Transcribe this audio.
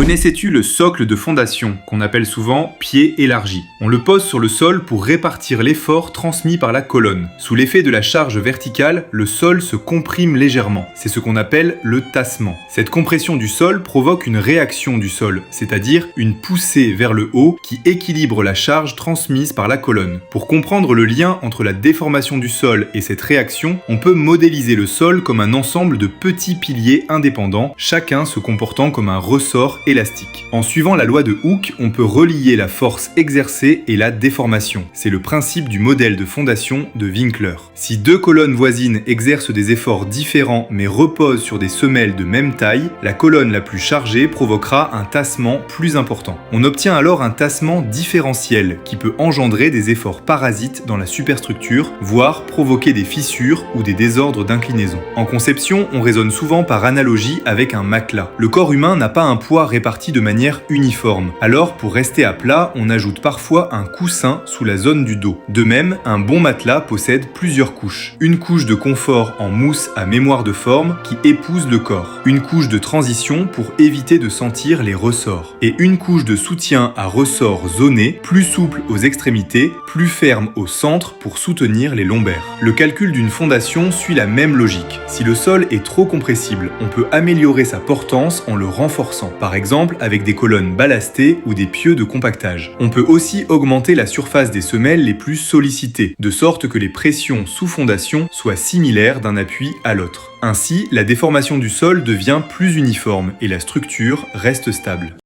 Connaissais-tu le socle de fondation, qu'on appelle souvent pied élargi? On le pose sur le sol pour répartir l'effort transmis par la colonne. Sous l'effet de la charge verticale, le sol se comprime légèrement. C'est ce qu'on appelle le tassement. Cette compression du sol provoque une réaction du sol, c'est-à-dire une poussée vers le haut qui équilibre la charge transmise par la colonne. Pour comprendre le lien entre la déformation du sol et cette réaction, on peut modéliser le sol comme un ensemble de petits piliers indépendants, chacun se comportant comme un ressort élastique. En suivant la loi de Hooke, on peut relier la force exercée et la déformation. C'est le principe du modèle de fondation de Winkler. Si deux colonnes voisines exercent des efforts différents mais reposent sur des semelles de même taille, la colonne la plus chargée provoquera un tassement plus important. On obtient alors un tassement différentiel qui peut engendrer des efforts parasites dans la superstructure, voire provoquer des fissures ou des désordres d'inclinaison. En conception, on raisonne souvent par analogie avec un matelas. Le corps humain n'a pas un poids réparti de manière uniforme. Alors, pour rester à plat, on ajoute parfois un coussin sous la zone du dos. De même, un bon matelas possède plusieurs couches. Une couche de confort en mousse à mémoire de forme qui épouse le corps. Une couche de transition pour éviter de sentir les ressorts. Et une couche de soutien à ressorts zonés, plus souple aux extrémités, plus ferme au centre pour soutenir les lombaires. Le calcul d'une fondation suit la même logique. Si le sol est trop compressible, on peut améliorer sa portance en le renforçant. Par exemple avec des colonnes ballastées ou des pieux de compactage. On peut aussi augmenter la surface des semelles les plus sollicitées, de sorte que les pressions sous fondation soient similaires d'un appui à l'autre. Ainsi, la déformation du sol devient plus uniforme et la structure reste stable.